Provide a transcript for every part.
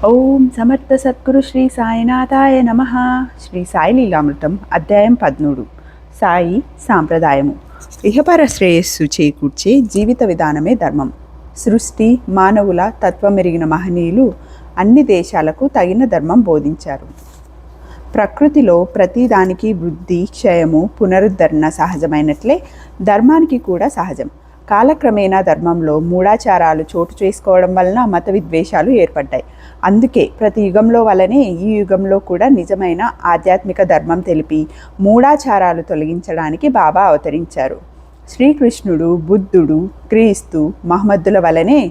ఓం సమర్థ సద్గురు శ్రీ సాయినాథాయ నమ. శ్రీ సాయి లీలామృతం అధ్యాయం 13. సాయి సాంప్రదాయము. ఇహపర శ్రేయస్సు చేకూర్చే జీవిత విధానమే ధర్మం. సృష్టి మానవుల తత్వమెరిగిన మహనీయులు అన్ని దేశాలకు తగిన ధర్మం బోధించారు. ప్రకృతిలో ప్రతిదానికి వృద్ధి క్షయము పునరుద్ధరణ సహజమైనట్లే ధర్మానికి కూడా సహజం. కాలక్రమేణా ధర్మంలో మూఢాచారాలు చోటు చేసుకోవడం వలన మత విద్వేషాలు ఏర్పడ్డాయి. అందుకే ప్రతి యుగంలో వలనే ఈ యుగంలో కూడా నిజమైన ఆధ్యాత్మిక ధర్మం తెలిపి మూఢాచారాలు తొలగించడానికి బాబా అవతరించారు. శ్రీకృష్ణుడు, బుద్ధుడు, క్రీస్తు, మహమ్మద్దుల వలనే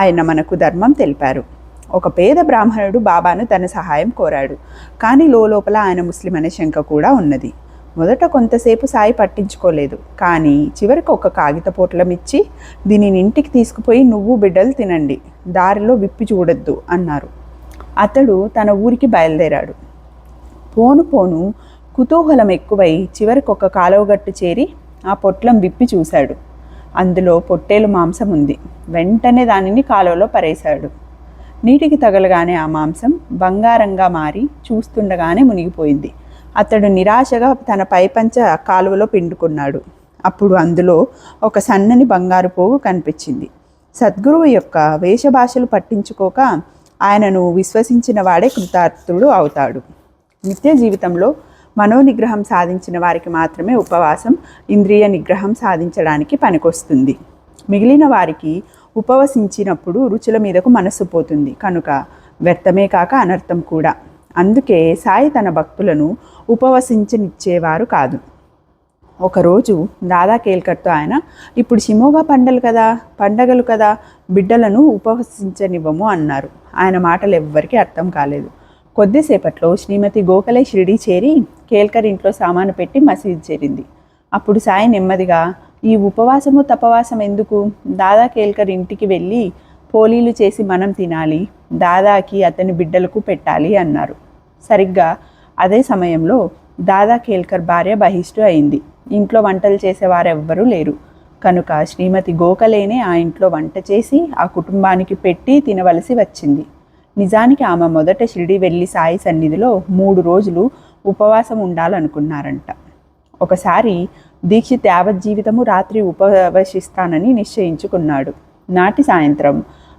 ఆయన మనకు ధర్మం తెలిపారు. ఒక పేద బ్రాహ్మణుడు బాబాను తన సహాయం కోరాడు. కానీ లోపల ఆయన ముస్లిం అనే శంక కూడా ఉన్నది. మొదట కొంతసేపు సాయి పట్టించుకోలేదు. కానీ చివరికి ఒక కాగిత పొట్లం ఇచ్చి, దీనిని ఇంటికి తీసుకుపోయి నువ్వు బిడ్డలు తినండి, దారిలో విప్పి చూడొద్దు అన్నారు. అతడు తన ఊరికి బయలుదేరాడు. పోను పోను కుతూహలం ఎక్కువై చివరికి ఒక కాలువగట్టు చేరి ఆ పొట్లం విప్పి చూశాడు. అందులో పొట్టేలు మాంసం ఉంది. వెంటనే దానిని కాలువలో పరేశాడు. నీటికి తగలగానే ఆ మాంసం బంగారంగా మారి చూస్తుండగానే మునిగిపోయింది. అతడు నిరాశగా తన పైపంచ కాలువలో పిండుకున్నాడు. అప్పుడు అందులో ఒక సన్నని బంగారు పోగు కనిపించింది. సద్గురువు యొక్క వేషభాషలు పట్టించుకోక ఆయనను విశ్వసించిన వాడే కృతార్థుడు అవుతాడు. నిత్య జీవితంలో మనోనిగ్రహం సాధించిన వారికి మాత్రమే ఉపవాసం ఇంద్రియ నిగ్రహం సాధించడానికి పనికొస్తుంది. మిగిలిన వారికి ఉపవసించినప్పుడు రుచుల మీదకు మనస్సు పోతుంది కనుక వ్యర్థమే కాక అనర్థం కూడా. అందుకే సాయి తన భక్తులను ఉపవసించనిచ్చేవారు కాదు. ఒకరోజు దాదా కేల్కర్తో ఆయన, ఇప్పుడు షిమోగా పండగలు కదా, బిడ్డలను ఉపవసించనివ్వము అన్నారు. ఆయన మాటలు ఎవ్వరికీ అర్థం కాలేదు. కొద్దిసేపట్లో శ్రీమతి గోఖలే షిరిడీ చేరి కేల్కర్ ఇంట్లో సామాను పెట్టి మసీదు చేరింది. అప్పుడు సాయి నెమ్మదిగా, ఈ ఉపవాసము తపవాసం ఎందుకు? దాదా కేల్కర్ ఇంటికి వెళ్ళి పోలీలు చేసి మనం తినాలి, దాదాకి అతని బిడ్డలకు పెట్టాలి అన్నారు. సరిగ్గా అదే సమయంలో దాదా కేల్కర్ భార్య బహిష్టు అయింది. ఇంట్లో వంటలు చేసేవారెవ్వరూ లేరు కనుక శ్రీమతి గోఖలేనే ఆ ఇంట్లో వంట చేసి ఆ కుటుంబానికి పెట్టి తినవలసి వచ్చింది. నిజానికి ఆమె మొదట షిరిడి వెళ్ళి సాయి సన్నిధిలో 3 రోజులు ఉపవాసం ఉండాలనుకున్నారంట. ఒకసారి దీక్షిత్ యావత్ జీవితము రాత్రి ఉపవసిస్తానని నిశ్చయించుకున్నాడు. నాటి సాయంత్రం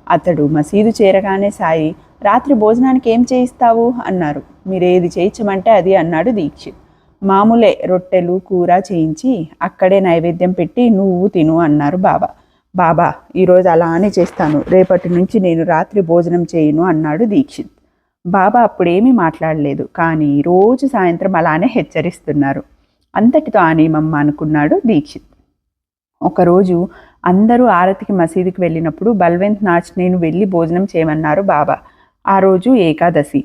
అతడు మసీదు చేరగానే సాయి, రాత్రి భోజనానికి ఏం చేయిస్తావు అన్నారు. మీరేది చేయించమంటే అది అన్నాడు దీక్షిత్. మామూలే, రొట్టెలు కూర చేయించి అక్కడే నైవేద్యం పెట్టి నువ్వు తిను అన్నారు బాబా. బాబా, ఈరోజు అలానే చేస్తాను, రేపటి నుంచి నేను రాత్రి భోజనం చేయను అన్నాడు దీక్షిత్. బాబా అప్పుడేమీ మాట్లాడలేదు. కానీ రోజు సాయంత్రం అలానే హెచ్చరిస్తున్నారు. అంతటితో ఆ నియమం అనుకున్నాడు దీక్షిత్. ఒకరోజు అందరూ ఆరతికి మసీదుకి వెళ్ళినప్పుడు బల్వంత్ నాచ్ నేను వెళ్ళి భోజనం చేయమన్నారు బాబా. ఆ రోజు ఏకాదశి.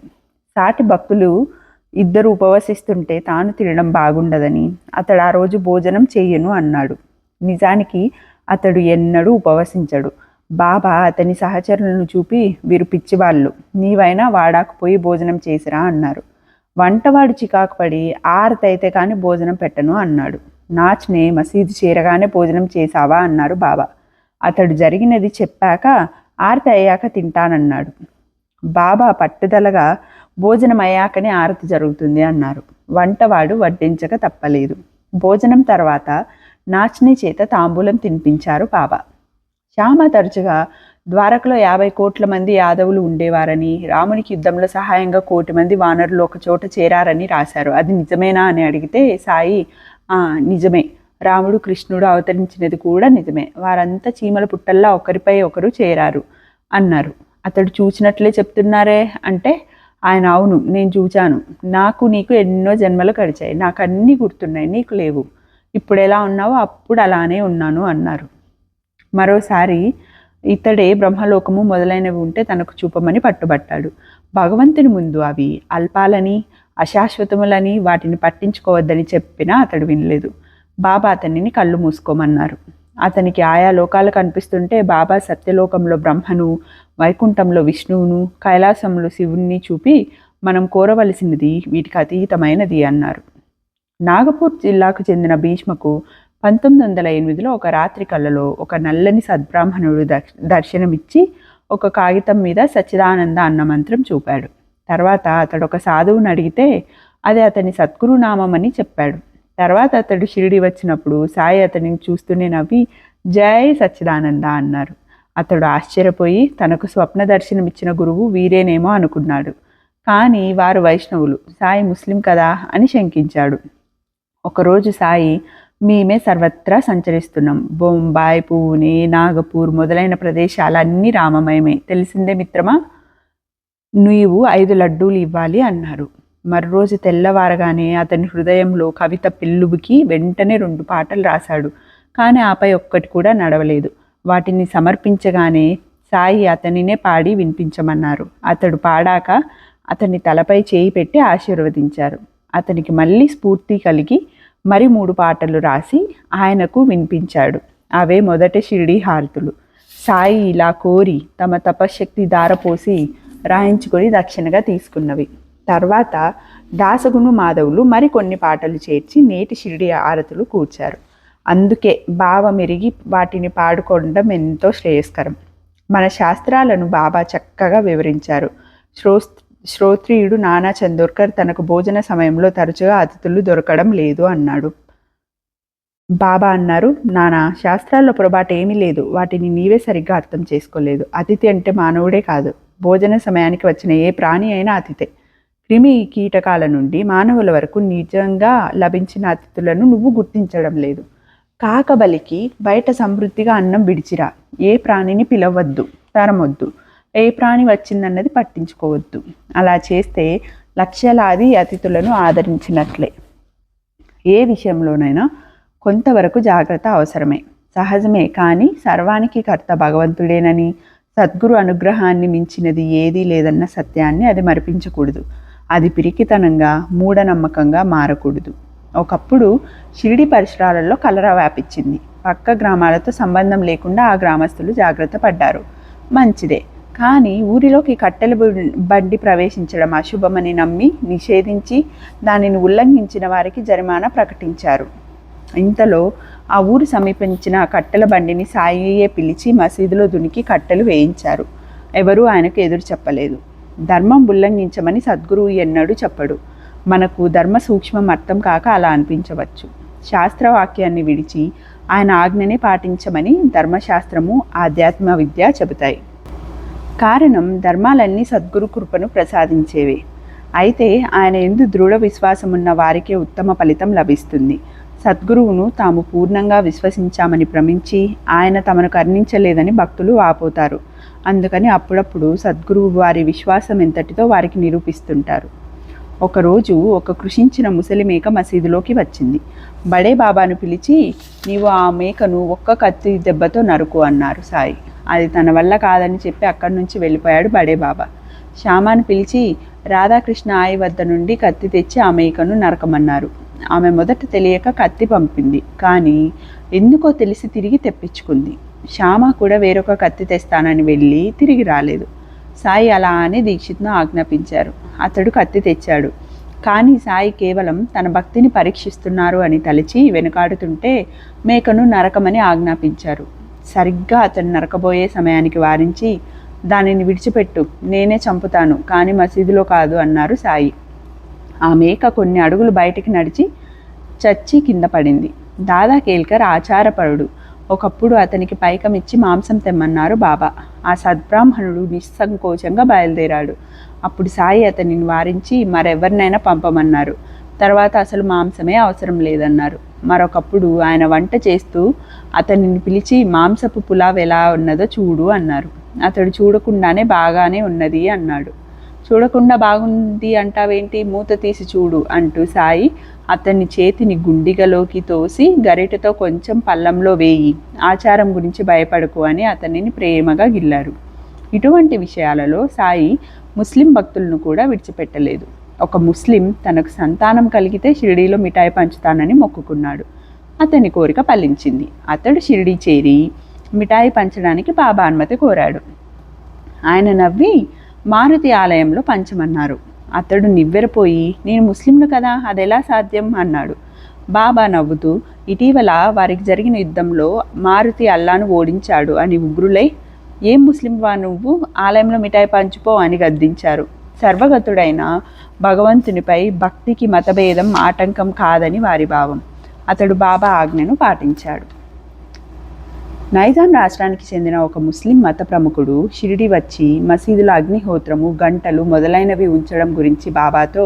సాటి భక్తులు 2 ఉపవసిస్తుంటే తాను తినడం బాగుండదని అతడు ఆ రోజు భోజనం చెయ్యను అన్నాడు. నిజానికి అతడు ఎన్నడూ ఉపవసించడు. బాబా అతని సహచరులను చూపి, వీరు పిచ్చివాళ్ళు, నీవైనా వాడాకపోయి భోజనం చేసిరా అన్నారు. వంటవాడు చికాకు పడి, ఆరతి అయితే కానీ భోజనం పెట్టను అన్నాడు. నాచ్నే మసీదు చేరగానే భోజనం చేశావా అన్నారు బాబా. అతడు జరిగినది చెప్పాక ఆరతి అయ్యాక తింటానన్నాడు. బాబా పట్టుదలగా భోజనం అయ్యాకనే ఆరతి జరుగుతుంది అన్నారు. వంటవాడు వడ్డించక తప్పలేదు. భోజనం తర్వాత నాచ్ని చేత తాంబూలం తినిపించారు బాబా. శ్యామ తరచుగా ద్వారకలో 50 కోట్ల మంది యాదవులు ఉండేవారని, రామునికి యుద్ధంలో సహాయంగా 1 కోటి మంది వానరులు ఒక చోట చేరారని రాశారు. అది నిజమేనా అని అడిగితే సాయి, నిజమే, రాముడు కృష్ణుడు అవతరించినది కూడా నిజమే, వారంతా చీమల పుట్టల్లా ఒకరిపై ఒకరు చేరారు అన్నారు. అతడు చూచినట్లే చెప్తున్నారే అంటే ఆయన, అవును నేను చూచాను, నాకు నీకు ఎన్నో జన్మలు గడిచాయి, నాకు అన్నీ గుర్తున్నాయి, నీకు లేవు, ఇప్పుడు ఎలా ఉన్నావో అప్పుడు అలానే ఉన్నాను అన్నారు. మరోసారి ఇతడే బ్రహ్మలోకము మొదలైనవి ఉంటే తనకు చూపమని పట్టుబట్టాడు. భగవంతుని ముందు అవి అల్పాలని అశాశ్వతములని వాటిని పట్టించుకోవద్దని చెప్పినా అతడు వినలేదు. బాబా అతనిని కళ్ళు మూసుకోమన్నారు. అతనికి ఆయా లోకాలు కనిపిస్తుంటే బాబా సత్యలోకంలో బ్రహ్మను, వైకుంఠంలో విష్ణువును, కైలాసంలో శివుణ్ణి చూపి, మనం కోరవలసినది వీటికి అతీతమైనది అన్నారు. నాగపూర్ జిల్లాకు చెందిన భీష్మకు 1908లో ఒక రాత్రి కళ్ళలో ఒక నల్లని సద్బ్రాహ్మణుడు దర్శనమిచ్చి ఒక కాగితం మీద సచ్చిదానంద అన్న మంత్రం చూపాడు. తర్వాత అతడు ఒక సాధువుని అడిగితే అది అతని సద్గురునామం అని చెప్పాడు. తర్వాత అతడు షిరిడి వచ్చినప్పుడు సాయి అతనిని చూస్తూనే నవ్వి జై సచ్చిదానంద అన్నారు. అతడు ఆశ్చర్యపోయి తనకు స్వప్న దర్శనమిచ్చిన గురువు వీరేనేమో అనుకున్నాడు. కానీ వారు వైష్ణవులు, సాయి ముస్లిం కదా అని శంకించాడు. ఒకరోజు సాయి, మేమే సర్వత్రా సంచరిస్తున్నాం. బొంబాయి, పూణే, నాగపూర్ మొదలైన ప్రదేశాలన్నీ రామమయమే, తెలిసిందే మిత్రమా, నీవు 5 లడ్డూలు ఇవ్వాలి అన్నారు. మరోజు తెల్లవారగానే అతని హృదయంలో కవిత పెళ్ళుబుకి వెంటనే 2 పాటలు రాశాడు. కానీ ఆపై ఒక్కటి కూడా నడవలేదు. వాటిని సమర్పించగానే సాయి అతనినే పాడి వినిపించమన్నారు. అతడు పాడాక అతని తలపై చేయి పెట్టి ఆశీర్వదించారు. అతనికి మళ్ళీ స్ఫూర్తి కలిగి మరి 3 పాటలు రాసి ఆయనకు వినిపించాడు. అవే మొదటి షిరిడి హారతులు. సాయి ఇలా కోరి తమ తపశ్శక్తి ధారపోసి రాయించుకొని దక్షిణగా తీసుకున్నవి. తర్వాత దాసగును మాధవులు మరికొన్ని పాటలు చేర్చి నేటి షిరిడి హారతులు కూర్చారు. అందుకే భావమెరిగి వాటిని పాడుకోవడం ఎంతో శ్రేయస్కరం. మన శాస్త్రాలను బాబా చక్కగా వివరించారు. శ్రోత్రియుడు నానా చందోర్కర్ తనకు భోజన సమయంలో తరచుగా అతిథులు దొరకడం లేదు అన్నాడు. బాబా అన్నారు, నానా, శాస్త్రాల్లో పొరపాటు ఏమీ లేదు. వాటిని నీవే సరిగ్గా అర్థం చేసుకోలేదు. అతిథి అంటే మానవుడే కాదు, భోజన సమయానికి వచ్చిన ఏ ప్రాణి అయినా అతిథే. క్రిమి కీటకాల నుండి మానవుల వరకు నిజంగా లభించిన అతిథులను నువ్వు గుర్తించడం లేదు. కాకబలికి బయట సమృద్ధిగా అన్నం విడిచిరా. ఏ ప్రాణిని పిలవద్దు, తరమొద్దు. ఏ ప్రాణి వచ్చిందన్నది పట్టించుకోవద్దు. అలా చేస్తే లక్షలాది అతిథులను ఆదరించినట్లే. ఏ విషయంలోనైనా కొంతవరకు జాగ్రత్త అవసరమే, సహజమే. కానీ సర్వానికి కర్త భగవంతుడేనని, సద్గురు అనుగ్రహాన్ని మించినది ఏదీ లేదన్న సత్యాన్ని అది మరిపించకూడదు. అది పిరికితనంగా, మూఢనమ్మకంగా మారకూడదు. ఒకప్పుడు షిరిడి పరిసరాలలో కలరా వ్యాపించింది. పక్క గ్రామాలతో సంబంధం లేకుండా ఆ గ్రామస్తులు జాగ్రత్త పడ్డారు. మంచిదే. కానీ ఊరిలోకి కట్టెల బండి ప్రవేశించడం అశుభమని నమ్మి నిషేధించి దానిని ఉల్లంఘించిన వారికి జరిమానా ప్రకటించారు. ఇంతలో ఆ ఊరు సమీపించిన కట్టెల బండిని సాయియే పిలిచి మసీదులో దునికి కట్టెలు వేయించారు. ఎవరూ ఆయనకు ఎదురు చెప్పలేదు. ధర్మం ఉల్లంఘించమని సద్గురువు ఎన్నడూ చెప్పడు. మనకు ధర్మ సూక్ష్మం అర్థం కాక అలా అనిపించవచ్చు. శాస్త్రవాక్యాన్ని విడిచి ఆయన ఆజ్ఞని పాటించమని ధర్మశాస్త్రము, ఆధ్యాత్మ విద్య చెబుతాయి. కారణం, ధర్మాలన్నీ సద్గురు కృపను ప్రసాదించేవే. అయితే ఆయన యందు దృఢ విశ్వాసమున్న వారికే ఉత్తమ ఫలితం లభిస్తుంది. సద్గురువును తాము పూర్ణంగా విశ్వసించామని భ్రమించి ఆయన తమను కరుణించలేదని భక్తులు వాపోతారు. అందుకని అప్పుడప్పుడు సద్గురువు వారి విశ్వాసం ఎంతటితో వారికి నిరూపిస్తుంటారు. ఒకరోజు ఒక కృషించిన ముసలి మేక మసీదులోకి వచ్చింది. బడే బాబాను పిలిచి, నీవు ఆ మేకను ఒక్క కత్తి దెబ్బతో నరుకు అన్నారు సాయి. అది తన వల్ల కాదని చెప్పి అక్కడి నుంచి వెళ్ళిపోయాడు బడే బాబా. శ్యామాను పిలిచి రాధాకృష్ణ ఆయి వద్ద నుండి కత్తి తెచ్చి ఆ మేకను నరకమన్నారు. ఆమె మొదట తెలియక కత్తి పంపింది. కానీ ఎందుకో తెలిసి తిరిగి తెప్పించుకుంది. శ్యామ కూడా వేరొక కత్తి తెస్తానని వెళ్ళి తిరిగి రాలేదు. సాయి అలా అని దీక్షిత్ను ఆజ్ఞాపించారు. అతడు కత్తి తెచ్చాడు. కానీ సాయి కేవలం తన భక్తిని పరీక్షిస్తున్నారు అని తలచి వెనుకాడుతుంటే మేకను నరకమని ఆజ్ఞాపించారు. సరిగ్గా అతను నరకబోయే సమయానికి వారించి, దానిని విడిచిపెట్టు, నేనే చంపుతాను, కానీ మసీదులో కాదు అన్నారు సాయి. ఆ మేక కొన్ని అడుగులు బయటికి నడిచి చచ్చి కింద పడింది. దాదా కేల్కర్ ఆచారపరుడు. ఒకప్పుడు అతనికి పైకమిచ్చి మాంసం తెమ్మన్నారు బాబా. ఆ సద్బ్రాహ్మణుడు నిస్సంకోచంగా బయలుదేరాడు. అప్పుడు సాయి అతనిని వారించి మరెవరినైనా పంపమన్నారు. తర్వాత అసలు మాంసమే అవసరం లేదన్నారు. మరొకప్పుడు ఆయన వంట చేస్తూ అతనిని పిలిచి మాంసపు పులావ్ ఎలా ఉన్నదో చూడు అన్నారు. అతడు చూడకుండానే బాగానే ఉన్నది అన్నాడు. చూడకుండా బాగుంది అంటావేంటి, మూత తీసి చూడు అంటూ సాయి అతని చేతిని గుండిగలోకి తోసి గరిటెతో కొంచెం పళ్ళంలో వేయి, ఆచారం గురించి భయపడకు అని అతనిని ప్రేమగా గిల్లారు. ఇటువంటి విషయాలలో సాయి ముస్లిం భక్తులను కూడా విడిచిపెట్టలేదు. ఒక ముస్లిం తనకు సంతానం కలిగితే షిరిడీలో మిఠాయి పంచుతానని మొక్కుకున్నాడు. అతని కోరిక ఫలించింది. అతడు షిరిడీ చేరి మిఠాయి పంచడానికి బాబా అనుమతి కోరాడు. ఆయన నవ్వి మారుతి ఆలయంలో పంచమన్నారు. అతడు నివ్వెరపోయి, నేను ముస్లింను కదా, అదెలా సాధ్యం అన్నాడు. బాబా నవ్వుతూ, ఇటీవల వారికి జరిగిన యుద్ధంలో మారుతి అల్లాను ఓడించాడు అని ఉగ్రులై ఏం ముస్లింవా నువ్వు, ఆలయంలో మిఠాయి పంచుపో అని గద్దించారు. సర్వగతుడైన భగవంతునిపై భక్తికి మతభేదం ఆటంకం కాదని వారి భావం. అతడు బాబా ఆజ్ఞను పాటించాడు. నైజాం రాష్ట్రానికి చెందిన ఒక ముస్లిం మత ప్రముఖుడు షిరిడి వచ్చి మసీదుల అగ్నిహోత్రము, గంటలు మొదలైనవి ఉంచడం గురించి బాబాతో,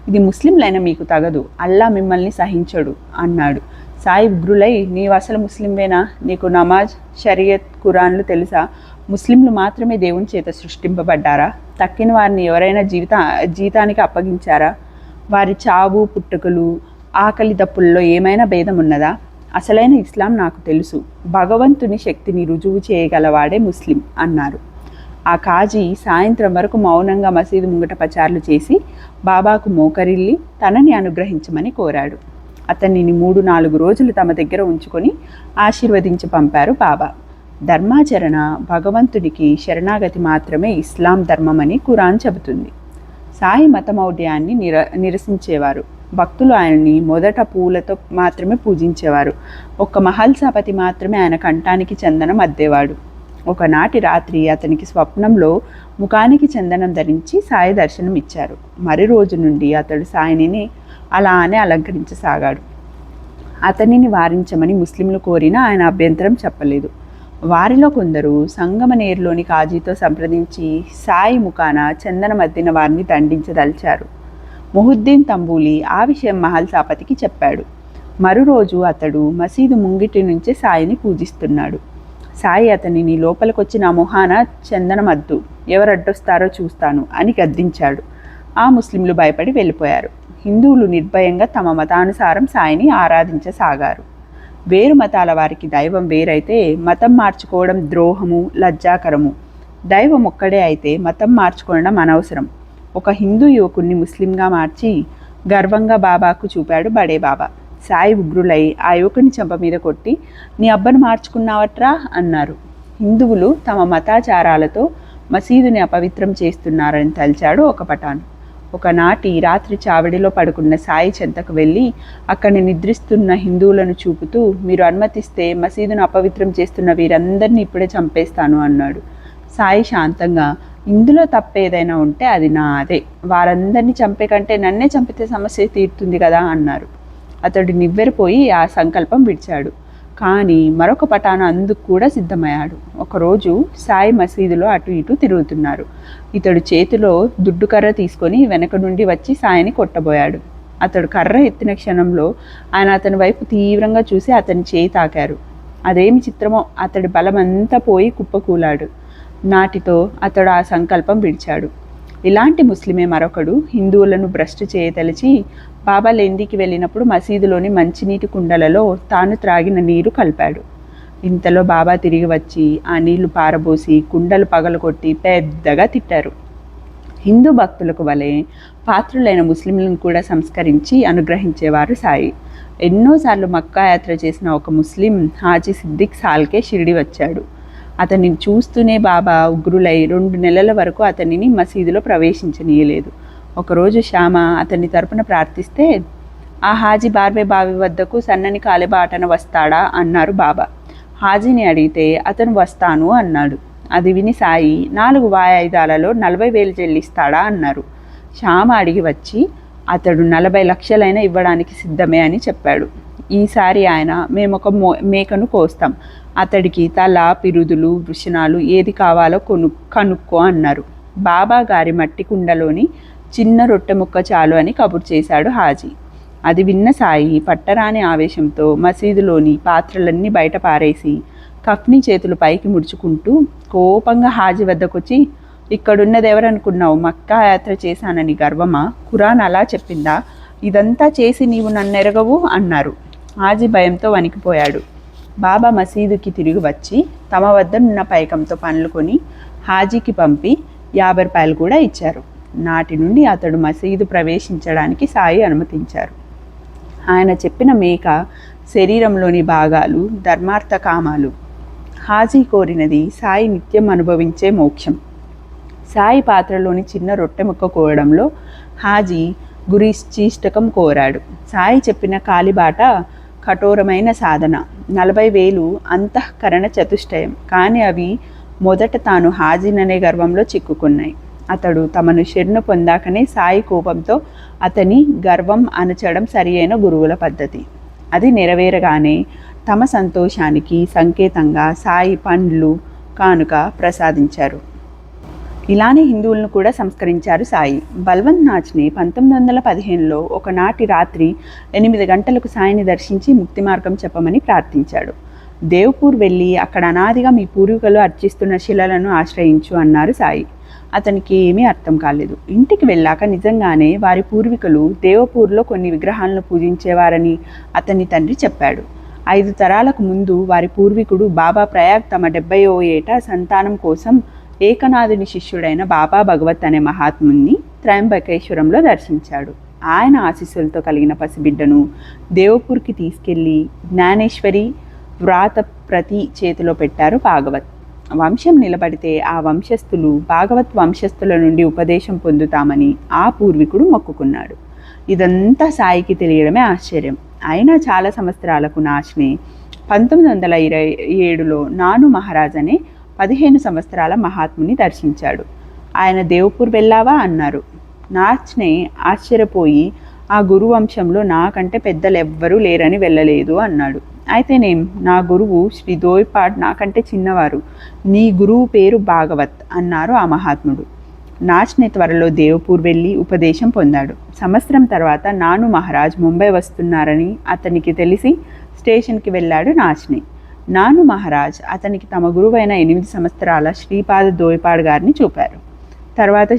ఇది ముస్లింలైన మీకు తగదు, అల్లా మిమ్మల్ని సహించడు అన్నాడు. సాయి ఉగ్రులై, నీవు అసలు ముస్లింవేనా, నీకు నమాజ్, షరియత్, ఖురాన్లు తెలుసా, ముస్లింలు మాత్రమే దేవుని చేత సృష్టింపబడ్డారా, తక్కిన వారిని ఎవరైనా జీతానికి అప్పగించారా, వారి చావు పుట్టుకలు ఆకలి దప్పుల్లో ఏమైనా భేదం ఉన్నదా, అసలైన ఇస్లాం నాకు తెలుసు, భగవంతుని శక్తిని రుజువు చేయగలవాడే ముస్లిం అన్నారు. ఆ కాజీ సాయంత్రం వరకు మౌనంగా మసీదు ముంగట పచార్లు చేసి బాబాకు మోకరిల్లి తనని అనుగ్రహించమని కోరాడు. అతనిని 3-4 రోజులు తమ దగ్గర ఉంచుకొని ఆశీర్వదించి పంపారు బాబా. ధర్మాచరణ, భగవంతుడికి శరణాగతి మాత్రమే ఇస్లాం ధర్మమని ఖురాన్ చెబుతుంది. సాయి మతమౌఢ్యాన్ని నిరసించేవారు. భక్తులు ఆయన్ని మొదట పూలతో మాత్రమే పూజించేవారు. ఒక్క మహల్సాపతి మాత్రమే ఆయన కంఠానికి చందనం అద్దేవాడు. ఒకనాటి రాత్రి అతనికి స్వప్నంలో ముఖానికి చందనం ధరించి సాయి దర్శనం ఇచ్చారు. మరు రోజు నుండి అతడు సాయిని అలానే అలంకరించసాగాడు. అతనిని వారించమని ముస్లింలు కోరినా ఆయన అభ్యంతరం చెప్పలేదు. వారిలో కొందరు సంగమనేరులోని కాజీతో సంప్రదించి సాయి ముఖాన చందనం అద్దిన వారిని దండించదలిచారు. మొహుద్దీన్ తంబూలి ఆ విషయం మహల్సాపతికి చెప్పాడు. మరు రోజు అతడు మసీదు ముంగిటి నుంచి సాయిని పూజిస్తున్నాడు. సాయి అతనిని లోపలికొచ్చి నా మొహాన చందనమద్దు, ఎవరు అడ్డొస్తారో చూస్తాను అని గద్దించాడు. ఆ ముస్లింలు భయపడి వెళ్ళిపోయారు. హిందువులు నిర్భయంగా తమ మతానుసారం సాయిని ఆరాధించసాగారు. వేరు మతాల వారికి దైవం వేరైతే మతం మార్చుకోవడం ద్రోహము, లజ్జాకరము. దైవం ఒక్కడే అయితే మతం మార్చుకోవడం అనవసరం. ఒక హిందూ యువకుణ్ణి ముస్లింగా మార్చి గర్వంగా బాబాకు చూపాడు బడే బాబా. సాయి ఉగ్రులై ఆ యువకుని చెంప మీద కొట్టి, నీ అబ్బను మార్చుకున్నావట్రా అన్నారు. హిందువులు తమ మతాచారాలతో మసీదుని అపవిత్రం చేస్తున్నారని తలిచాడు ఒక పఠాన్. ఒకనాటి రాత్రి చావడిలో పడుకున్న సాయి చెంతకు వెళ్ళి అక్కడిని నిద్రిస్తున్న హిందువులను చూపుతూ, మీరు అనుమతిస్తే మసీదును అపవిత్రం చేస్తున్న వీరందరినీ ఇప్పుడే చంపేస్తాను అన్నాడు. సాయి శాంతంగా, ఇందులో తప్పేదైనా ఉంటే అది నాదే, వారందరినీ చంపే కంటే నన్నే చంపితే సమస్య తీరుతుంది కదా అన్నారు. అతడు నివ్వెరపోయి ఆ సంకల్పం విడిచాడు. కానీ మరొక పఠాను అందుకు కూడా సిద్ధమయ్యాడు. ఒకరోజు సాయి మసీదులో అటు ఇటు తిరుగుతున్నారు. ఇతడు చేతిలో దుడ్డు కర్ర తీసుకొని వెనక నుండి వచ్చి సాయిని కొట్టబోయాడు. అతడు కర్ర ఎత్తిన క్షణంలో ఆయన అతని వైపు తీవ్రంగా చూసి అతని చేయి తాకారు. అదేమి చిత్రమో, అతడి బలమంతా పోయి కుప్పకూలాడు. నాటితో అతడు ఆ సంకల్పం విడిచాడు. ఇలాంటి ముస్లిమే మరొకడు హిందువులను భ్రష్టు చేయతలిచి బాబా లెండికి వెళ్ళినప్పుడు మసీదులోని మంచినీటి కుండలలో తాను త్రాగిన నీరు కలిపాడు. ఇంతలో బాబా తిరిగి వచ్చి ఆ నీళ్లు పారబోసి కుండలు పగలగొట్టి పెద్దగా తిట్టారు. హిందూ భక్తులకు వలె పాత్రులైన ముస్లింలను కూడా సంస్కరించి అనుగ్రహించేవారు సాయి. ఎన్నోసార్లు మక్కా యాత్ర చేసిన ఒక ముస్లిం హాజీ సిద్దిక్ సాల్కే షిరిడి వచ్చాడు. అతనిని చూస్తూనే బాబా ఉగ్రులై 2 నెలల వరకు అతనిని మసీదులో ప్రవేశించనీయలేదు. ఒకరోజు శ్యామ అతని తరపున ప్రార్థిస్తే, ఆ హాజీ బార్బే బావి వద్దకు సన్నని కాలిబాటన వస్తాడా అన్నారు బాబా. హాజీని అడిగితే అతను వస్తాను అన్నాడు. అది విని సాయి 4 వాయిదాలలో 40,000 చెల్లిస్తాడా అన్నారు. శ్యామ అడిగి వచ్చి అతడు 40 లక్షలైనా ఇవ్వడానికి సిద్ధమే అని చెప్పాడు. ఈసారి ఆయన, మేమొక మేకను కోస్తాం, అతడికి తల, పిరుదులు, వృషణాలు ఏది కావాలో కనుక్కో అన్నారు. బాబా గారి మట్టి కుండలోని చిన్న రొట్టె ముక్క చాలు అని కబురు చేశాడు హాజీ. అది విన్న సాయి పట్టరాని ఆవేశంతో మసీదులోని పాత్రలన్నీ బయట పారేసి కఫ్ని చేతులు పైకి ముడుచుకుంటూ కోపంగా హాజీ వద్దకొచ్చి, ఇక్కడున్నది ఎవరనుకున్నావు, మక్కా యాత్ర చేశానని గర్వమా, ఖురాన్ అలా చెప్పిందా, ఇదంతా చేసి నీవు నన్నెరగవు అన్నారు. హాజీ భయంతో వణికిపోయాడు. బాబా మసీదుకి తిరిగి వచ్చి తమ వద్ద ఉన్న పైకంతో పనులు కొని హాజీకి పంపి 50 రూపాయలు కూడా ఇచ్చారు. నాటి నుండి అతడు మసీదు ప్రవేశించడానికి సాయి అనుమతించారు. ఆయన చెప్పిన మేక, శరీరంలోని భాగాలు ధర్మార్థ కామాలు. హాజీ కోరినది సాయి నిత్యం అనుభవించే మోక్షం. సాయి పాత్రలోని చిన్న రొట్టె ముక్క కోయడంలో హాజీ గురిశ్చీష్టకం కోరాడు. సాయి చెప్పిన కాలిబాట కఠోరమైన సాధన. 40,000 అంతఃకరణ చతుష్టయం, కానీ అవి మొదట తాను హాజీననే గర్వంలో చిక్కుకున్నాయి. అతడు తమను శరణు పొందాకనే సాయి కోపంతో అతని గర్వం అణచడం సరి అయిన గురువుల పద్ధతి. అది నెరవేరగానే తమ సంతోషానికి సంకేతంగా సాయి పండ్లు కానుక ప్రసాదించారు. ఇలానే హిందువులను కూడా సంస్కరించారు సాయి. బల్వంత్ నాచ్ని 1915లో ఒకనాటి రాత్రి 8 గంటలకు సాయిని దర్శించి ముక్తి మార్గం చెప్పమని ప్రార్థించాడు. దేవ్పూర్ వెళ్ళి అక్కడ అనాదిగా మీ పూర్వీకులు అర్చిస్తున్న శిలలను ఆశ్రయించు అన్నారు సాయి. అతనికి ఏమీ అర్థం కాలేదు. ఇంటికి వెళ్ళాక నిజంగానే వారి పూర్వీకులు దేవపూర్లో కొన్ని విగ్రహాలను పూజించేవారని అతని తండ్రి చెప్పాడు. 5 తరాలకు ముందు వారి పూర్వీకుడు బాబా ప్రయాగ్ తమ 70వ ఏట సంతానం కోసం ఏకనాథుని శిష్యుడైన బాబా భగవత్ అనే మహాత్ముని త్రయంబకేశ్వరంలో దర్శించాడు. ఆయన ఆశీస్సులతో కలిగిన పసిబిడ్డను దేవపూర్కి తీసుకెళ్లి జ్ఞానేశ్వరి వ్రాత ప్రతి చేతిలో పెట్టారు భాగవత్. వంశం నిలబడితే ఆ వంశస్థులు భాగవత్ వంశస్థుల నుండి ఉపదేశం పొందుతామని ఆ పూర్వీకుడు మొక్కుకున్నాడు. ఇదంతా సాయికి తెలియడమే ఆశ్చర్యం. అయినా చాలా సంవత్సరాలకు నాచ్నే 1927లో నాను మహారాజ్ అనే 15 సంవత్సరాల మహాత్ముని దర్శించాడు. ఆయన దేవ్పూర్ వెళ్ళావా అన్నారు. నాచ్నే ఆశ్చర్యపోయి ఆ గురువంశంలో నాకంటే పెద్దలెవ్వరూ లేరని వెళ్ళలేదు అన్నాడు. అయితేనేం, నా గురువు శ్రీ దోయ్పాడ్ నాకంటే చిన్నవారు, నీ గురువు పేరు భాగవత్ అన్నారు ఆ మహాత్ముడు. నాచ్నే త్వరలో దేవ్పూర్ వెళ్ళి ఉపదేశం పొందాడు. సంవత్సరం తర్వాత నాను మహారాజ్ ముంబై వస్తున్నారని అతనికి తెలిసి స్టేషన్కి వెళ్ళాడు నాచ్నే. నాను మహారాజ్ అతనికి తమ గురువైన 8 సంవత్సరాల శ్రీపాద దోయ్పాడ్ గారిని చూపారు. తర్వాత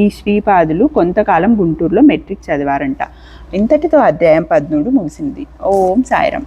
ఈ శ్రీపాదులు కొంతకాలం గుంటూరులో మెట్రిక్ చదివారంట. ఇంతటితో అధ్యాయం 13 ముగిసింది. ఓం సాయిరాం.